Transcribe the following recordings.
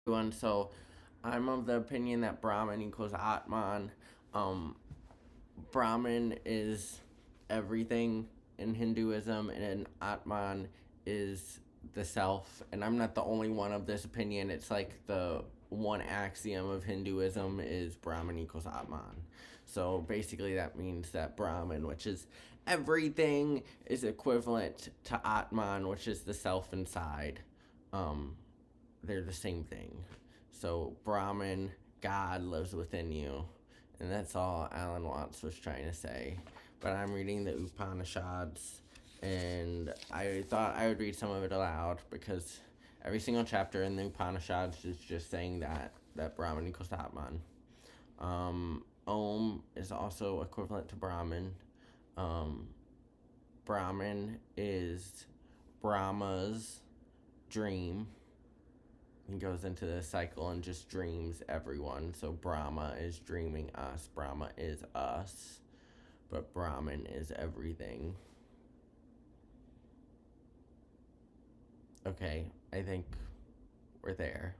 Everyone. So I'm of the opinion that Brahman equals Atman. Um, Brahman is everything in Hinduism, and Atman is the self. And I'm not the only one of this opinion. It's like the one axiom of Hinduism is Brahman equals Atman. So basically, that means that Brahman, which is everything, is equivalent to Atman, which is the self inside. Um, they're the same thing. So Brahman, God lives within you. And that's all Alan Watts was trying to say. But I'm reading the Upanishads, and I thought I would read some of it aloud because every single chapter in the Upanishads is just saying that Brahman equals Atman. Om is also equivalent to Brahman. Um, Brahman is Brahma's dream. He goes into this cycle and just dreams everyone. So Brahma is dreaming us. Brahma is us. But Brahman is everything. Okay, I think we're there.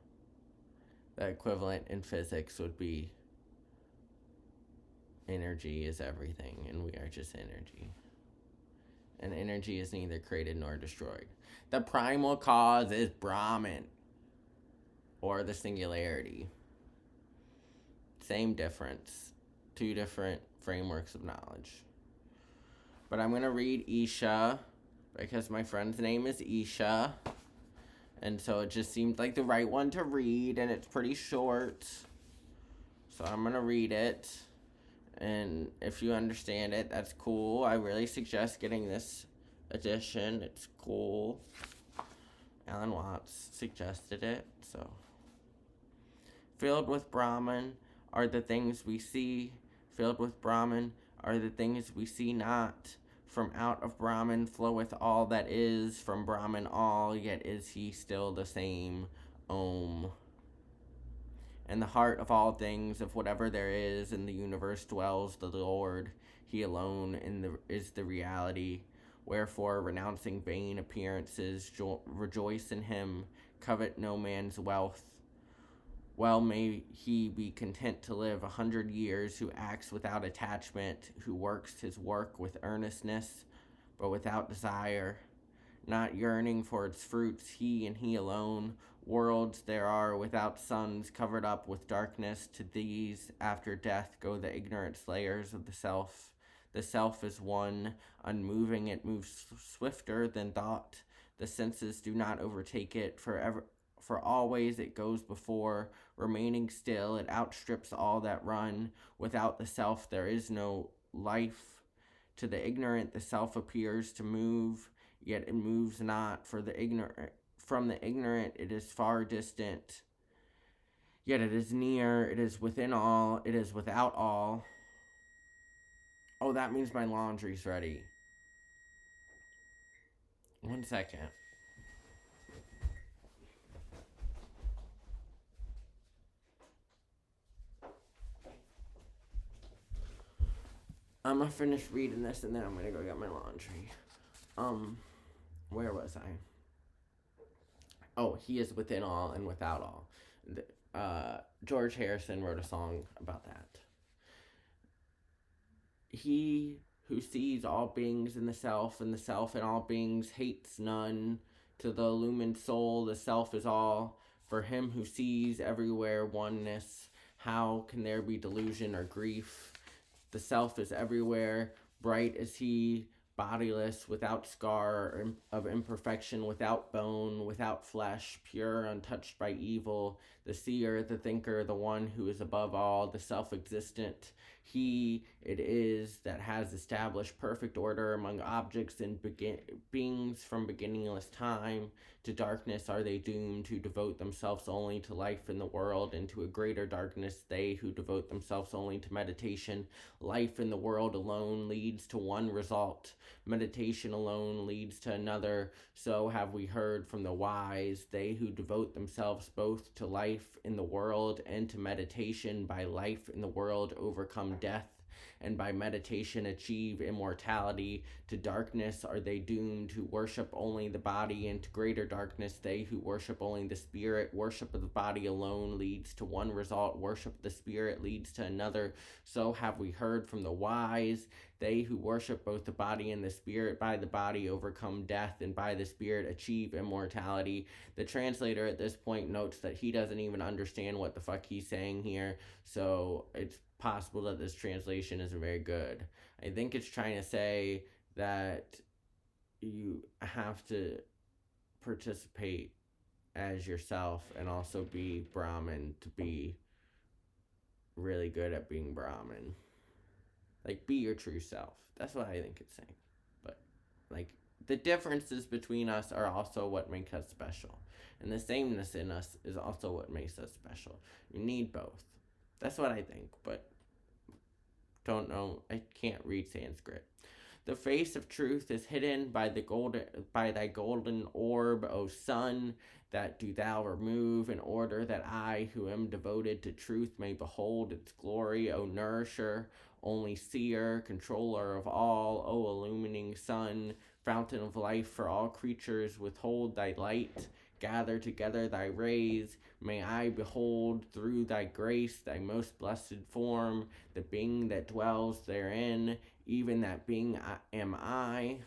The equivalent in physics would be energy is everything, and we are just energy. And energy is neither created nor destroyed. The primal cause is Brahman, or the singularity. Same difference. Two different frameworks of knowledge. But I'm going to read Isha because my friend's name is Isha. And so it just seemed like the right one to read, and it's pretty short. So I'm going to read it. And if you understand it, that's cool. I really suggest getting this edition. It's cool. Alan Watts suggested it. So, filled with Brahman are the things we see. Filled with Brahman are the things we see not. From out of Brahman floweth all that is, from Brahman all, yet is he still the same. Om. In the heart of all things, of whatever there is in the universe, dwells the Lord. He alone is the reality. Wherefore, renouncing vain appearances, rejoice in him, covet no man's wealth. Well may he be content to live 100 years, who acts without attachment, who works his work with earnestness, but without desire, not yearning for its fruits, he and he alone. Worlds there are without suns, covered up with darkness. To these, after death, go the ignorant slayers of the self. The self is one, unmoving, it moves swifter than thought. The senses do not overtake it, for always it goes before, remaining still, it outstrips all that run. Without the self there is no life. To the ignorant the self appears to move, yet it moves not, for the ignorant from the ignorant it is far distant, yet it is near, it is within all, it is without all. Oh, that means my laundry's ready. 1 second. I'm gonna finish reading this and then I'm gonna go get my laundry. Where was I? Oh, he is within all and without all. George Harrison wrote a song about that. He who sees all beings in the self, and the self in all beings hates none. To the illumined soul, the self is all. For him who sees everywhere oneness, how can there be delusion or grief? The self is everywhere, bright as he, bodiless, without scar of imperfection, without bone, without flesh, pure, untouched by evil. The seer, the thinker, the one who is above all, the self-existent. He it is that has established perfect order among objects and beings from beginningless time. To darkness are they doomed who devote themselves only to life in the world, and to a greater darkness they who devote themselves only to meditation. Life in the world alone leads to one result. Meditation alone leads to another. So have we heard from the wise. They who devote themselves both to life in the world and to meditation by life in the world overcome death. and by meditation achieve immortality. To darkness are they doomed who worship only the body, and to greater darkness they who worship only the spirit. Worship of the body alone leads to one result, worship of the spirit leads to another. So have we heard from the wise. They who worship both the body and the spirit by the body overcome death, and by the spirit achieve immortality. The translator at this point notes that he doesn't even understand what the fuck he's saying here, so it's possible that this translation isn't very good. I think it's trying to say that you have to participate as yourself and also be Brahmin to be really good at being Brahmin. Like, be your true self. That's what I think it's saying. But, like, the differences between us are also what make us special. And the sameness in us is also what makes us special. You need both. That's what I think, but don't know. I can't read Sanskrit. The face of truth is hidden by thy golden orb, O sun, that do thou remove, in order that I, who am devoted to truth, may behold its glory, O nourisher, only seer, controller of all, O illumining sun, fountain of life for all creatures, withhold thy light, gather together thy rays, may I behold through thy grace thy most blessed form, the being that dwells therein, even that being am I.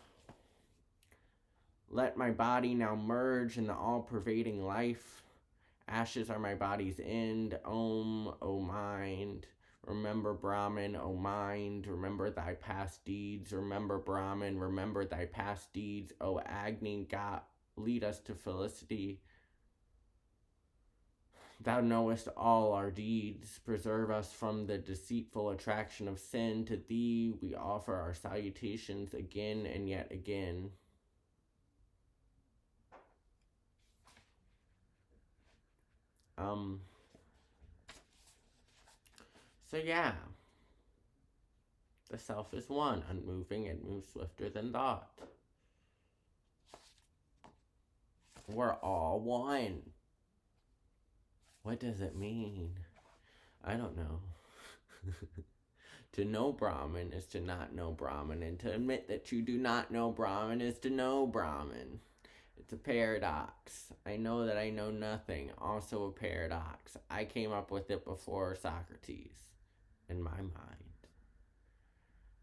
Let my body now merge in the all-pervading life. Ashes are my body's end. Om, O mind. Remember Brahman, O mind. Remember thy past deeds. Remember Brahman. Remember thy past deeds. O Agni, God, lead us to felicity. Thou knowest all our deeds. Preserve us from the deceitful attraction of sin. To thee we offer our salutations again and yet again. So yeah. The self is one, unmoving, and moves swifter than thought. We're all one. What does it mean? I don't know. To know Brahman is to not know Brahman, and to admit that you do not know Brahman is to know Brahman. It's a paradox. I know that I know nothing, also a paradox. I came up with it before Socrates, in my mind.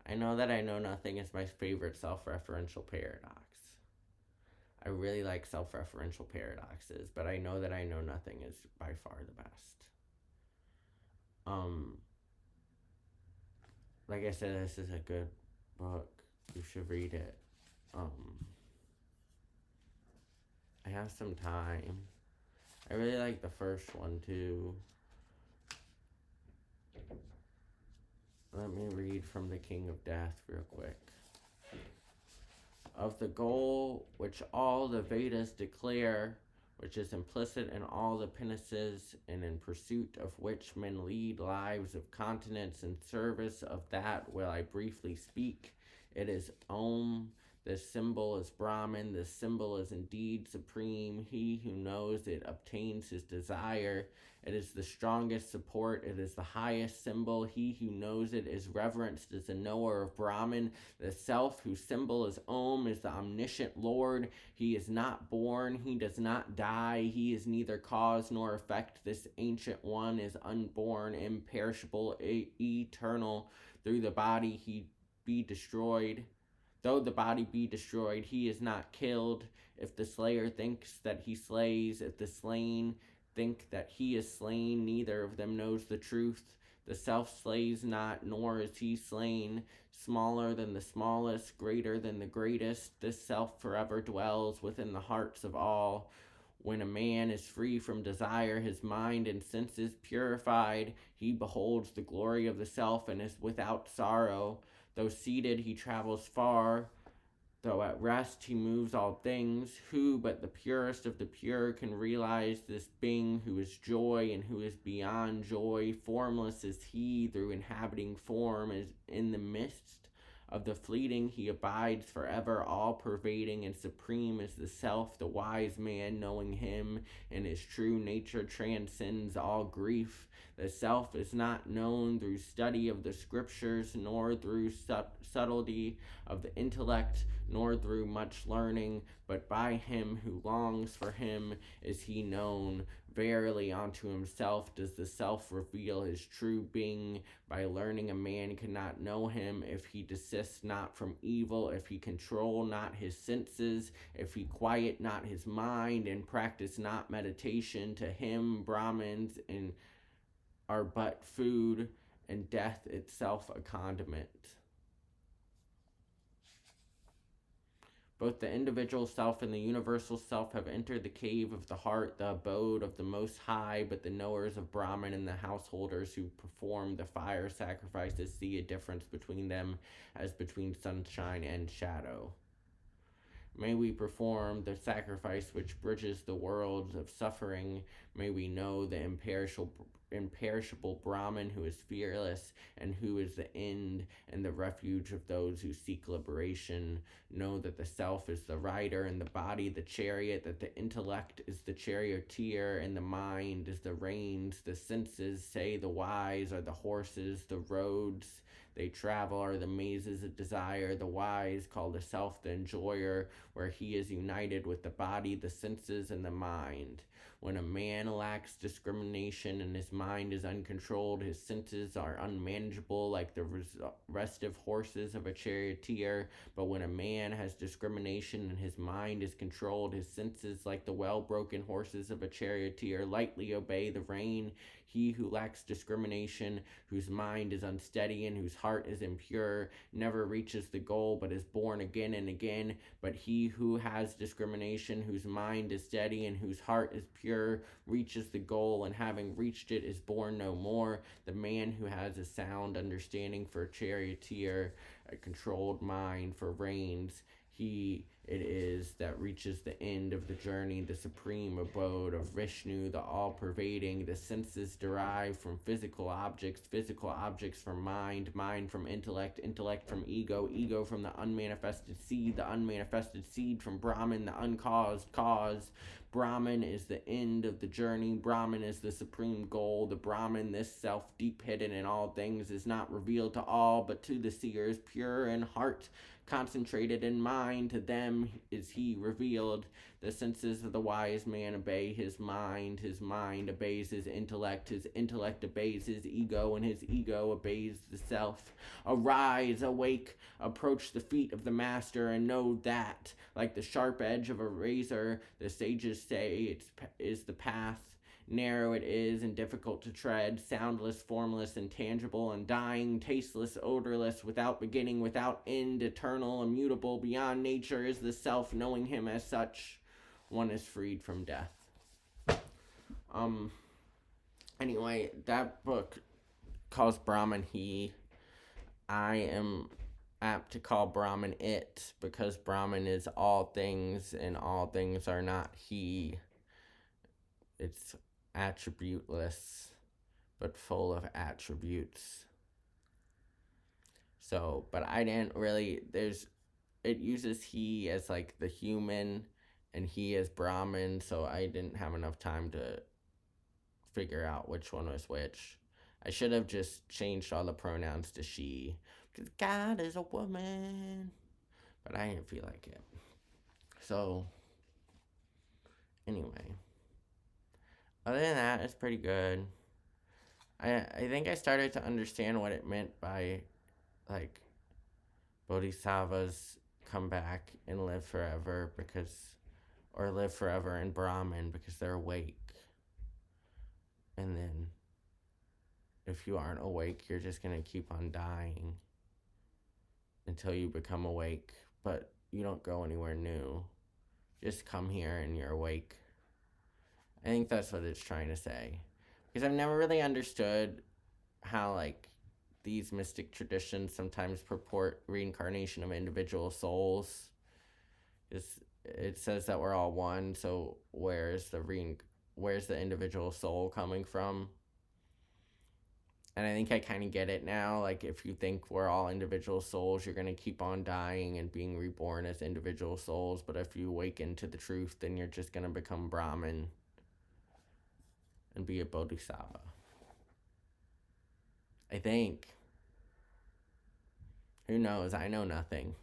I know that I know nothing is my favorite self-referential paradox. I really like self-referential paradoxes, but I know that I know nothing is by far the best. Like I said, this is a good book. You should read it. I have some time. I really like the first one too. Let me read from the King of Death real quick. Of the goal which all the Vedas declare, which is implicit in all the Upanishads, and in pursuit of which men lead lives of continence in service of that will I briefly speak. It is Om. This symbol is Brahman. This symbol is indeed supreme. He who knows it obtains his desire. It is the strongest support. It is the highest symbol. He who knows it is reverenced as a knower of Brahman. The self whose symbol is Om is the omniscient Lord. He is not born. He does not die. He is neither cause nor effect. This ancient one is unborn, imperishable, eternal. Through the body he be destroyed. Though the body be destroyed, he is not killed. If the slayer thinks that he slays, if the slain think that he is slain, neither of them knows the truth. The self slays not, nor is he slain. Smaller than the smallest, greater than the greatest, this self forever dwells within the hearts of all. When a man is free from desire, his mind and senses purified, he beholds the glory of the self and is without sorrow. Though seated, he travels far. Though at rest, he moves all things. Who but the purest of the pure can realize this being who is joy and who is beyond joy? Formless is he, through inhabiting form, is in the midst Of the fleeting he abides forever, all-pervading and supreme is the self. The wise man, knowing him in his true nature, transcends all grief. The self is not known through study of the scriptures, nor through subtlety of the intellect, nor through much learning, but by him who longs for him is he known. Verily unto himself does the self reveal his true being. By learning a man cannot know him if he desist not from evil, if he control not his senses, if he quiet not his mind, and practice not meditation. To him Brahmins are but food, and death itself a condiment. Both the individual self and the universal self have entered the cave of the heart, the abode of the Most High, but the knowers of Brahman and the householders who perform the fire sacrifices see a difference between them as between sunshine and shadow. May we perform the sacrifice which bridges the worlds of suffering. May we know the imperishable Brahman who is fearless and who is the end and the refuge of those who seek liberation. Know that the self is the rider and the body the chariot, that the intellect is the charioteer and the mind is the reins. The senses, say the wise, are the horses. The roads they travel are the mazes of desire. The wise call the self the enjoyer, where he is united with the body, the senses, and the mind. When a man lacks discrimination and his mind is uncontrolled, his senses are unmanageable like the restive horses of a charioteer. But when a man has discrimination and his mind is controlled, his senses, like the well-broken horses of a charioteer, lightly obey the rein. He who lacks discrimination, whose mind is unsteady and whose heart is impure, never reaches the goal but is born again and again. But he who has discrimination, whose mind is steady and whose heart is pure, reaches the goal, and having reached it is born no more. The man who has a sound understanding for a charioteer, a controlled mind for reins, he it is that reaches the end of the journey, the supreme abode of Vishnu, the all-pervading. The senses derive from physical objects from mind, mind from intellect, intellect from ego, ego from the unmanifested seed from Brahman, the uncaused cause. Brahman is the end of the journey. Brahman is the supreme goal. The Brahman, this self deep hidden in all things, is not revealed to all, but to the seers, pure in heart, concentrated in mind, to them is he revealed. The senses of the wise man obey his mind obeys his intellect obeys his ego, and his ego obeys the self. Arise, awake, approach the feet of the master, and know that, like the sharp edge of a razor, the sages say it is the path. Narrow it is and difficult to tread, soundless, formless, intangible, undying, tasteless, odorless, without beginning, without end, eternal, immutable, beyond nature is the self. Knowing him as such, one is freed from death. Anyway, that book calls Brahman he. I am apt to call Brahman it, because Brahman is all things and all things are not he. It's attributeless, but full of attributes. So, but I didn't really, it uses he as like the human and he as Brahman, so I didn't have enough time to figure out which one was which. I should have just changed all the pronouns to she, because God is a woman, but I didn't feel like it. So, anyway. Other than that, it's pretty good. I think I started to understand what it meant by, like, bodhisattvas come back and live forever or live forever in Brahman because they're awake. And then, if you aren't awake, you're just going to keep on dying until you become awake, but you don't go anywhere new. Just come here and you're awake. I think that's what it's trying to say. Because I've never really understood how, like, these mystic traditions sometimes purport reincarnation of individual souls. It says that we're all one, so where's the individual soul coming from? And I think I kind of get it now. Like, if you think we're all individual souls, you're going to keep on dying and being reborn as individual souls. But if you awaken to the truth, then you're just going to become Brahman and be a bodhisattva. I think. Who knows? I know nothing.